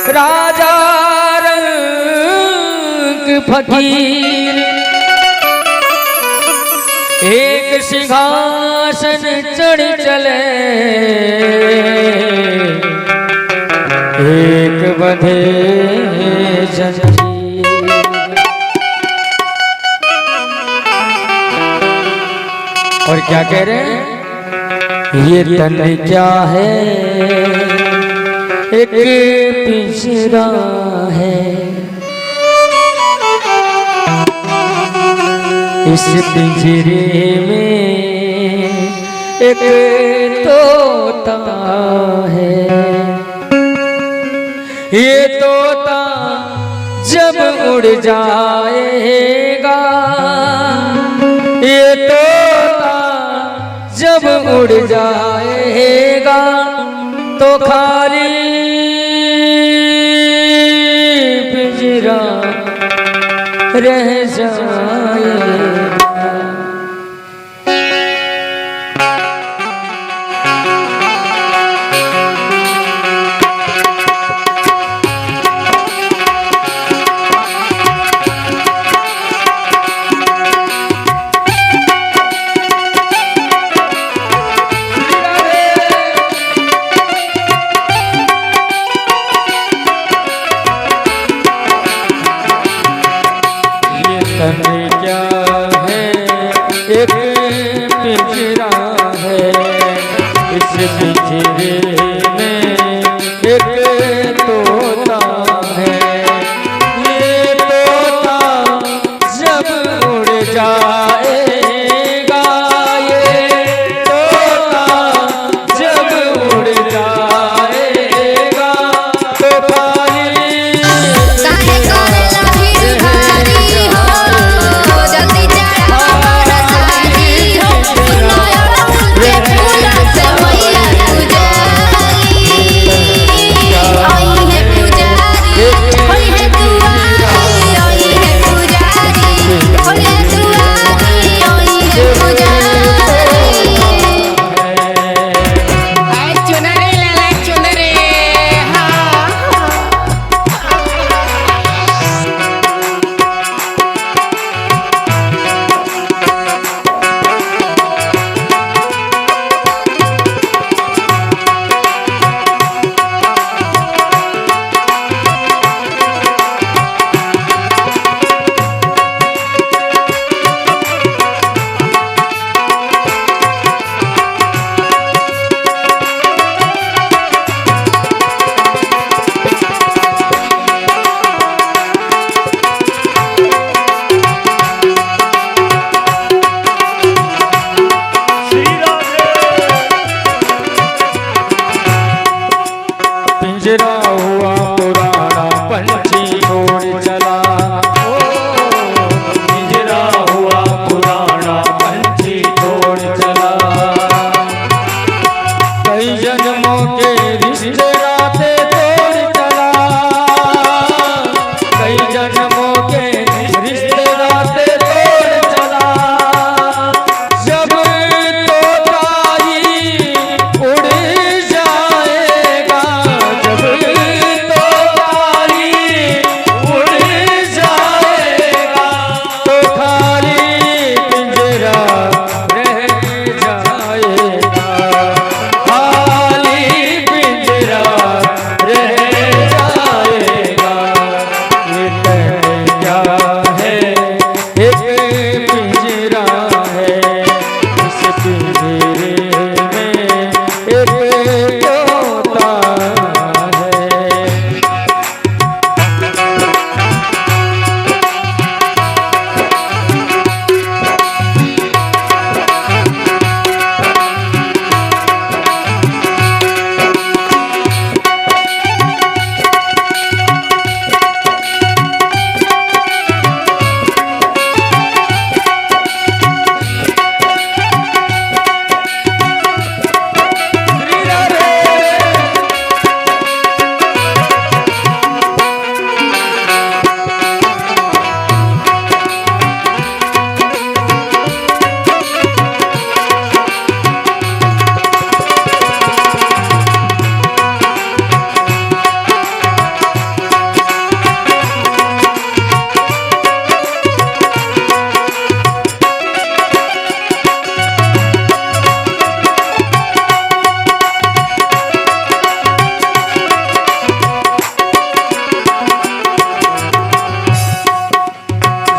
राजा रंग फकीर एक सिंहासन चढ़ चले, एक बंधे जंजीर। और क्या कह रहे हैं? ये तन क्या है, एक पिंजरा है, इस पिंजरे में एक तोता है। ये तोता जब उड़ जाएगा, ये तोता जब उड़ जाएगा तो खाली पिंजरा रह जाएगा। तन क्या है, एक पिंजरा है, इस पिंजरे में एक तोता है। ये तोता जब उड़ जाएगा, ये तोता जब उड़ जाएगा तो पिंजरा हुआ पुराना पंछी छोड़ चला, पिंजरा हुआ पुराना पंछी छोड़ चला। कई जन्मों के रिश्ते नाते तोड़ चला, कई जन्मों के रिश्ते नाते तोड़ चला। जब तोता ही उड़ जाएगा, जब तोता ही उड़ जाएगा तो खाली पिंजरा रह जाएगा, खाली पिंजरा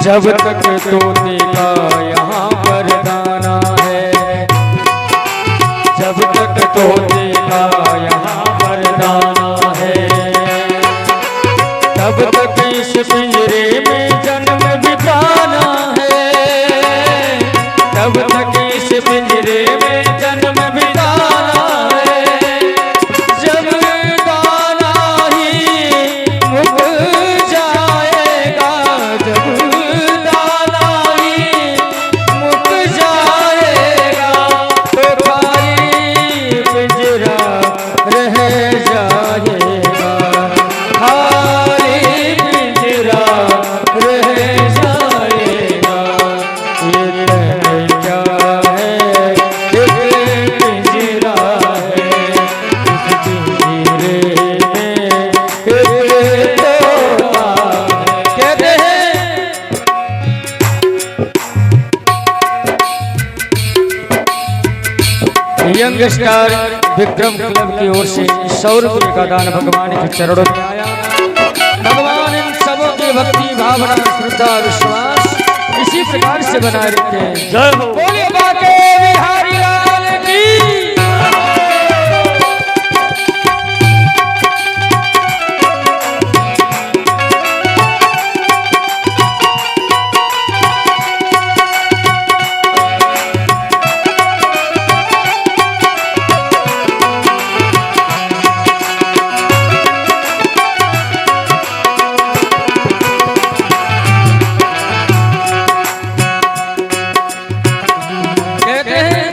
जब तक तोते का यहाँ पर दाना है, जब तक तोते का यहाँ पर दाना है, तब तक इस पिंजरे में जन्म बिताना है, तब तक इस पिंजरे में जन्म बिताना है। जब दाना ही मुक जाएगा, जब दाना ही मुक जाएगा, तो खाली पिंजरा रह जाएगा, खाली पिंजरा रह जाएगा। ये क्या है, एक पिंजरा है, इस पिंजरे में एक तोता है। कहते हैं यंग स्टार विक्रम क्लब की ओर से 100 रुपये का दान भगवान के चरणों में आया। भगवान इन सबों की भक्ति भावना श्रद्धा विश्वास इसी प्रकार से बनाए रखते हैं। जय हो। बोलिए बाके बिहारी लाल की। कहते हैं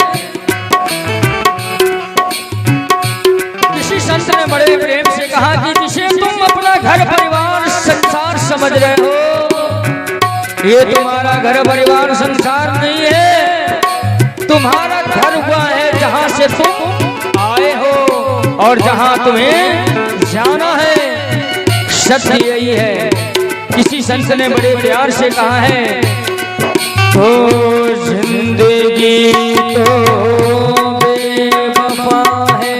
किसी संत ने बड़े प्रेम से कहा कि जिसे तुम अपना घर परिवार संसार समझ रहे हो, ये तुम्हारा घर परिवार संसार नहीं है, तुम्हारा घर हुआ है जहां से तुम आए हो और जहां तुम्हें जाना है। सत्य यही है। किसी संत ने बड़े प्यार से कहा है, तो जिंदगी तो बेवफा है,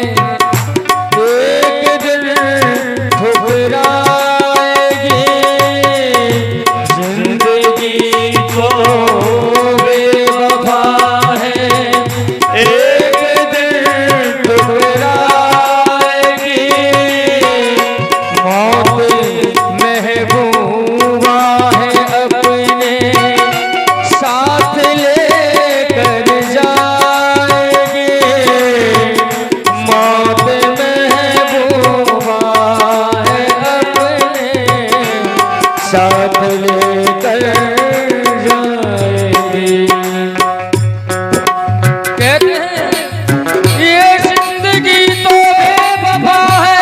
एक दिन ठुकराएगी, जिंदगी तो बेवफा है, एक दिन ठुकराएगी, मौत महबूबा है अपने साथ लेकर जाएगी, मौत महबूबा है अपने साथ लेकर जाएगी। कहते हैं ये जिंदगी तो बेवफा है,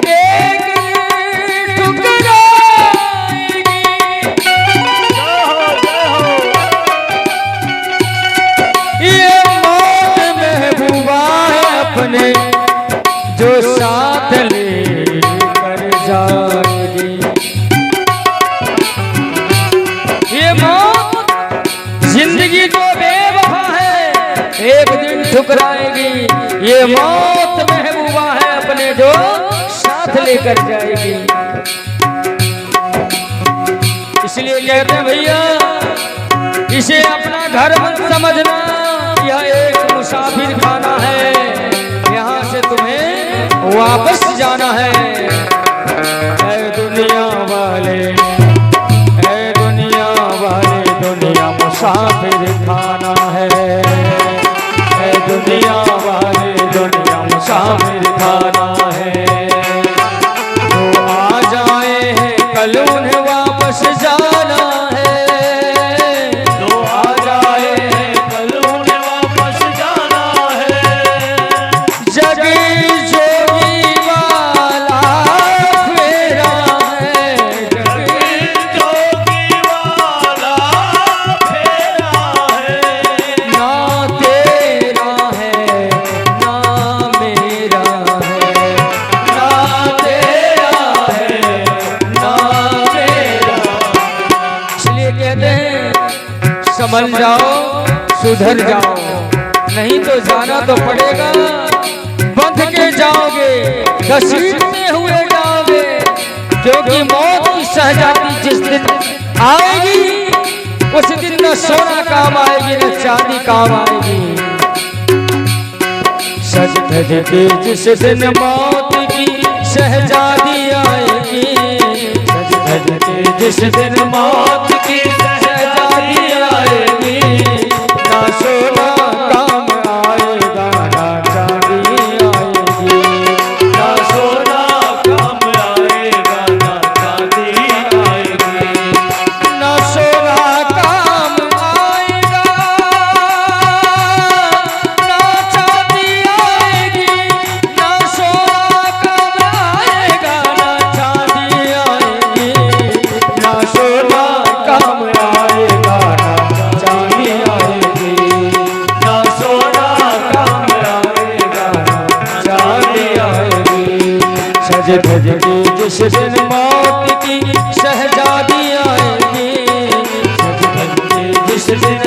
एक दिन ठुकराएगी, जय हो, जय हो। ये मौत महबूबा है अपने जो साथ लेकर जाएगी। ये मौत जिंदगी तो बेवफा है, एक दिन ठुकराएगी, ये मौत महबूबा है अपने जो साथ लेकर जाएगी। इसलिए कहते हैं भैया, इसे अपना घर मत समझना, यह एक मुसाफिर खाना है, यहाँ से तुम्हें वापस जाना है। ऐ दुनिया वाले, ऐ दुनिया वाले, दुनिया मुसाफिर खाना है, ऐ दुनिया वाले, दुनिया मुसाफिर खाना है। तो आ जाए हैं कल उन्हें वापस जाना है, तो आ जाए हैं कल उन्हें वापस जाना है। जग जोगी वाला फेरा है, जग जोगी वाला फेरा है, ना तेरा है ना मेरा है, ना तेरा है ना मेरा। इसलिए कहते हैं संभल जाओ सुधर जाओ, नहीं तो जाना तो पड़ेगा, घसीटते हुए जाओगे, क्योंकि मौत की शहजादी जिस दिन आएगी उस दिन न सोना काम आएगी न चांदी काम आएगी। सज धज के जिस दिन मौत की शहजादी आएगी, सज धज के जिस दिन मौत की शहजादी आएगी, ना सोना काम आएगा ना चांदी आएगी, ना सोना काम आएगा ना चांदी आएगी, ना सोना काम आएगा ना चांदी आएगी, ना सोना काम आएगा ना चांदी आएगी, ना सोना काम आएगा ना चांदी आएगी, ना सोना काम आएगा ना चांदी आएगी। सज धज के जिस दिन मौत की शहजादी आएगी, सज धज के जिस दिन